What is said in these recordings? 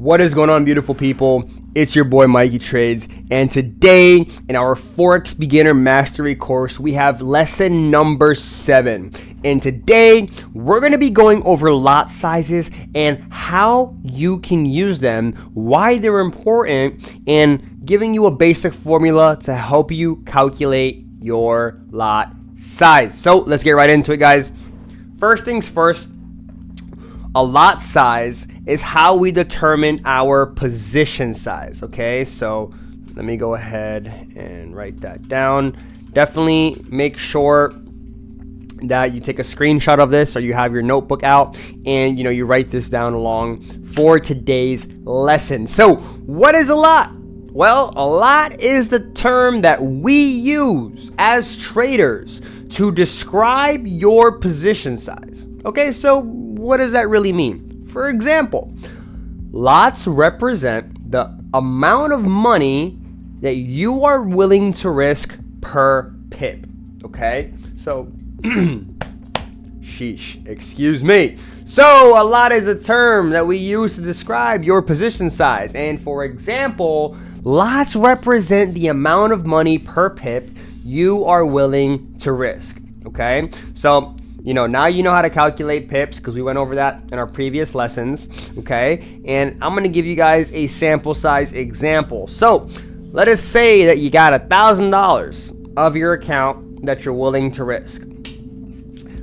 What is going on, beautiful people? It's your boy Mikey Trades, and today in our Forex Beginner Mastery course we have lesson number 7. And today we're going to be going over lot sizes and how you can use them, why they're important, and giving you a basic formula to help you calculate your lot size. So let's get right into it, guys. First things first, a lot size is how we determine our position size, okay? So let me go ahead and write that down. Definitely make sure that you take a screenshot of this or you have your notebook out and you write this down along for today's lesson. So what is a lot? Well, a lot is the term that we use as traders to describe your position size. Okay, so what does that really mean? For example, lots represent the amount of money that you are willing to risk per pip. Okay, so sheesh, excuse me. So a lot is a term that we use to describe your position size. And for example, lots represent the amount of money per pip you are willing to risk. Okay, so now you know how to calculate pips because we went over that in our previous lessons, okay? And I'm going to give you guys a sample size example. So let us say that you got $1,000 of your account that you're willing to risk.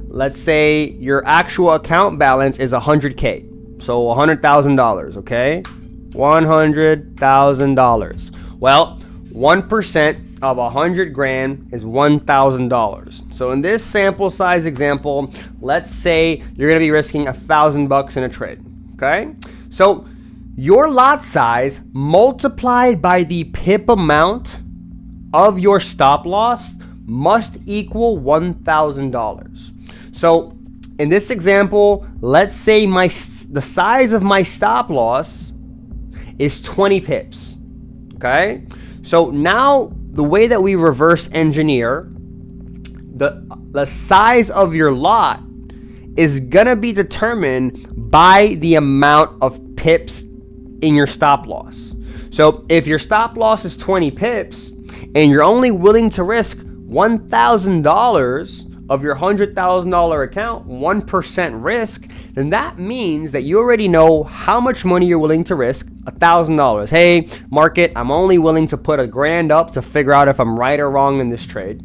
Let's say your actual account balance is $100K, so $100,000, okay? $100,000. Well, 1% of 100 grand is $1,000. So in this sample size example, let's say you're going to be risking $1,000 in a trade. Okay, so your lot size multiplied by the pip amount of your stop loss must equal $1,000. So in this example, let's say the size of my stop loss is 20 pips. Okay, so now the way that we reverse engineer the size of your lot is gonna be determined by the amount of pips in your stop loss. So if your stop loss is 20 pips and you're only willing to risk $1,000 of your $100,000 account, 1% risk, then that means that you already know how much money you're willing to risk. $1,000. Hey, market, I'm only willing to put $1,000 up to figure out if I'm right or wrong in this trade.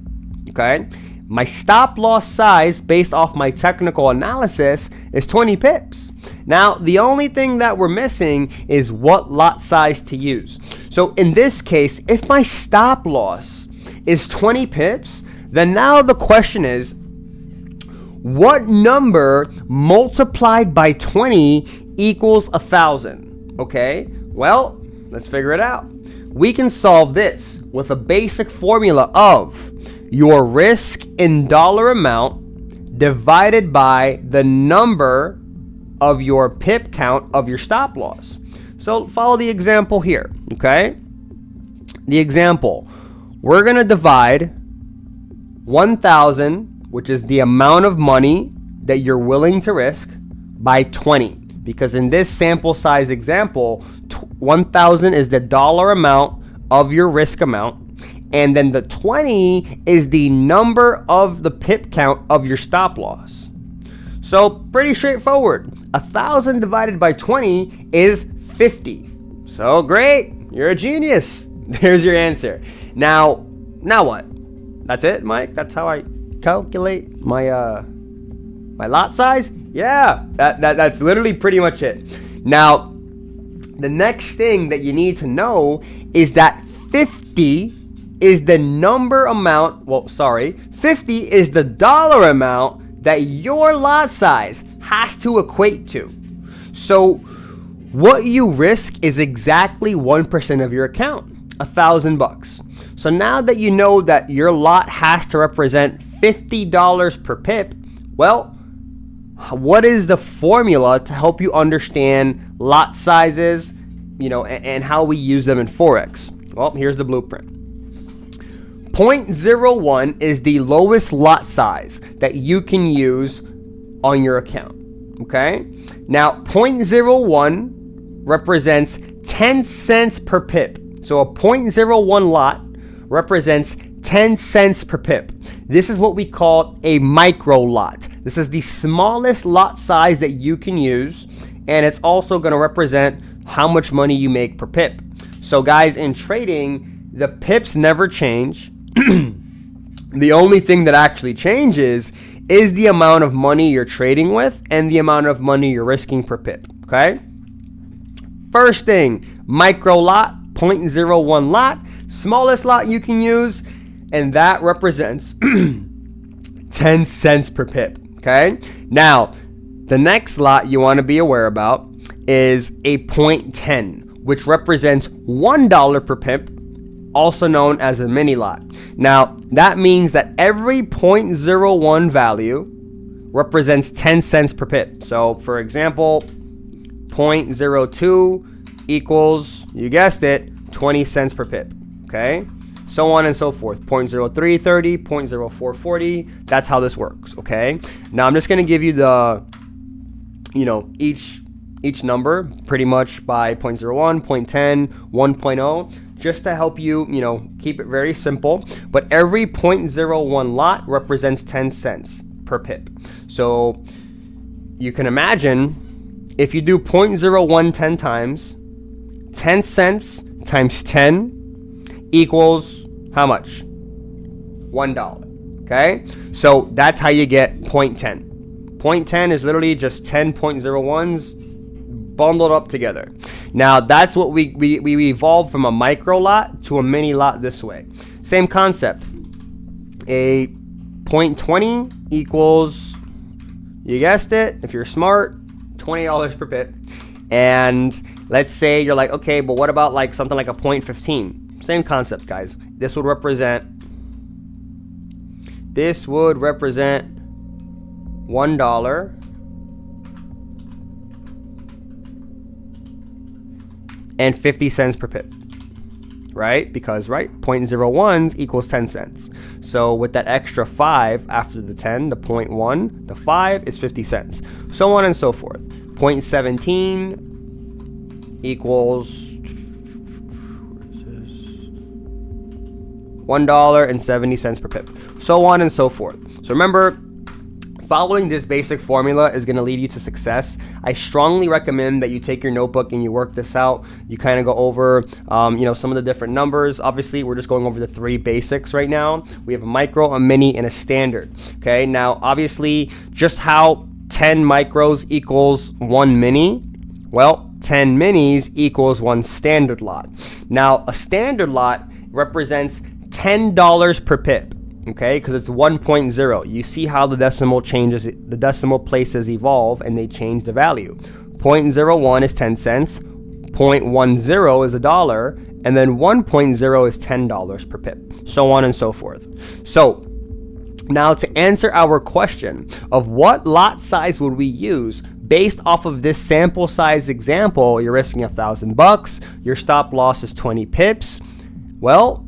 Okay, my stop loss size based off my technical analysis is 20 pips. Now the only thing that we're missing is what lot size to use. So in this case, if my stop loss is 20 pips, then now the question is, what number multiplied by 20 equals 1,000? Okay, well, let's figure it out. We can solve this with a basic formula of your risk in dollar amount divided by the number of your pip count of your stop loss. So follow the example here, okay? The example, we're going to divide 1,000, which is the amount of money that you're willing to risk, by 20. Because in this sample size example, 1,000 is the dollar amount of your risk amount, and then the 20 is the number of the pip count of your stop loss. So pretty straightforward. 1,000 divided by 20 is 50. So great, you're a genius. There's your answer. Now what? That's it, Mike? That's how I calculate my my lot size? Yeah, that's literally pretty much it. Now, the next thing that you need to know is that 50 is the 50 is the dollar amount that your lot size has to equate to. So what you risk is exactly 1% of your account, $1,000. So now that you know that your lot has to represent $50 per pip, well, what is the formula to help you understand lot sizes, and how we use them in Forex? Well, here's the blueprint. 0.01 is the lowest lot size that you can use on your account. Okay? Now, 0.01 represents 10 cents per pip. So a 0.01 lot represents 10 cents per pip. This is what we call a micro lot. This is the smallest lot size that you can use, and it's also going to represent how much money you make per pip. So guys, in trading, the pips never change. The only thing that actually changes is the amount of money you're trading with and the amount of money you're risking per pip, okay? First thing, micro lot, 0.01 lot, smallest lot you can use, and that represents 10 cents per pip, okay? Now, the next lot you want to be aware about is a 0.10, which represents $1 per pip, also known as a mini lot. Now, that means that every 0.01 value represents 10 cents per pip. So, for example, 0.02 equals, you guessed it, 20 cents per pip, okay? So on and so forth. 0.0330, 0.0440. That's how this works, okay? Now, I'm just going to give you the, each number pretty much by 0.01, 0.10, 1.0, just to help you, keep it very simple. But every 0.01 lot represents 10 cents per pip. So you can imagine if you do 0.01 10 times, 10 cents times 10 equals how much? $1. Okay? So that's how you get 0.10. 0.10 is literally just 10 0.01s bundled up together. Now that's what we evolved from a micro lot to a mini lot this way. Same concept. A 0.20 equals, you guessed it, if you're smart, $20 per pip. And let's say you're like, okay, but what about like something like a 0.15? Same concept, guys. This would represent $1 and 50 cents per pip, right? Because, right, 0.01s equals 10 cents. So with that extra 5 after the 10, the 0.1, the 5 is 50 cents. So on and so forth. 0.17 equals $1.70 per pip. So on and so forth. So remember, following this basic formula is going to lead you to success. I strongly recommend that you take your notebook and you work this out. You kind of go over, some of the different numbers. Obviously, we're just going over the 3 basics right now. We have a micro, a mini, and a standard. Okay, now obviously, just how 10 micros equals 1 mini? Well, 10 minis equals 1 standard lot. Now, a standard lot represents $10 per pip. Okay, because it's 1.0. You see how the decimal changes, the decimal places evolve, and they change the value. 0.01 is 10 cents, 0.10 is $1, and then 1.0 is $10 per pip, so on and so forth. So now to answer our question of what lot size would we use based off of this sample size example, you're risking $1,000, your stop loss is 20 pips. Well,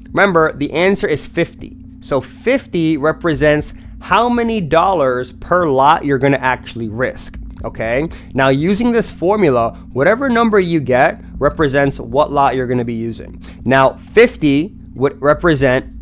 remember the answer is 50. So 50 represents how many dollars per lot you're going to actually risk, okay? Now using this formula, whatever number you get represents what lot you're going to be using. Now 50 would represent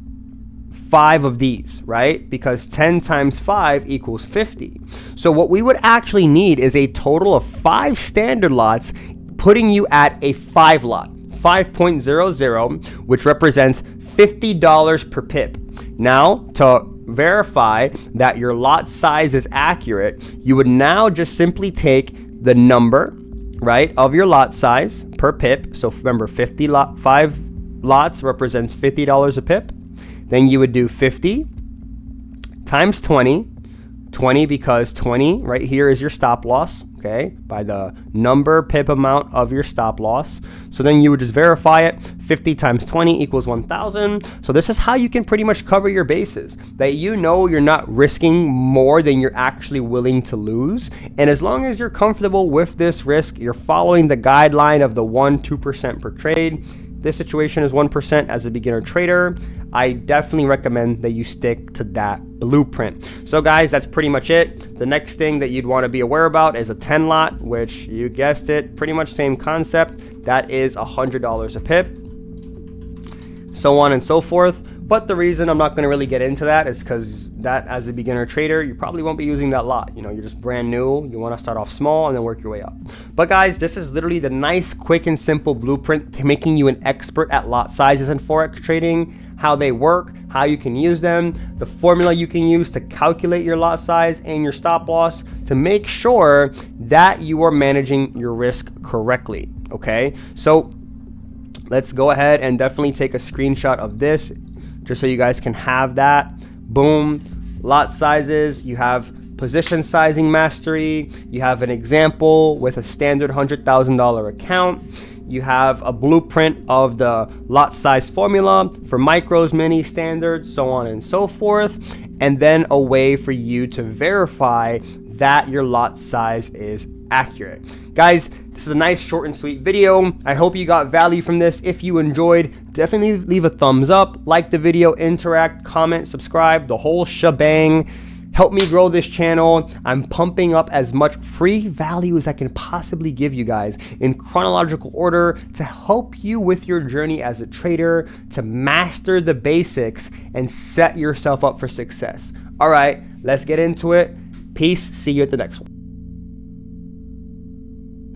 5 of these, right? Because 10 times 5 equals 50. So what we would actually need is a total of 5 standard lots, putting you at a 5 lot, 5.00, which represents $50 per pip. Now, to verify that your lot size is accurate, you would now just simply take the number, right, of your lot size per pip. So remember, 5 lots represents $50 a pip. Then you would do 50 times 20, 20 because 20 right here is your stop loss, okay, by the number pip amount of your stop loss. So then you would just verify it. 50 times 20 equals 1,000. So this is how you can pretty much cover your bases, that you're not risking more than you're actually willing to lose. And as long as you're comfortable with this risk, you're following the guideline of the 1-2% per trade. This situation is 1% as a beginner trader. I definitely recommend that you stick to that blueprint. So guys, that's pretty much it. The next thing that you'd want to be aware about is a 10 lot, which you guessed it, pretty much same concept. That is $100 a pip, so on and so forth. But the reason I'm not going to really get into that is because that, as a beginner trader, you probably won't be using that lot. You know, you're just brand new. You want to start off small and then work your way up. But guys, this is literally the nice, quick, and simple blueprint to making you an expert at lot sizes in Forex trading, how they work, how you can use them, the formula you can use to calculate your lot size and your stop loss to make sure that you are managing your risk correctly. Okay, so let's go ahead and definitely take a screenshot of this just so you guys can have that. Boom. Lot sizes, you have position sizing mastery, you have an example with a standard $100,000 account, you have a blueprint of the lot size formula for micros, mini, standards, so on and so forth, and then a way for you to verify that your lot size is accurate. Guys, this is a nice short and sweet video. I hope you got value from this. If you enjoyed, definitely leave a thumbs up, like the video, interact, comment, subscribe, the whole shebang. Help me grow this channel. I'm pumping up as much free value as I can possibly give you guys in chronological order to help you with your journey as a trader, to master the basics and set yourself up for success. All right, let's get into it. Peace. See you at the next one.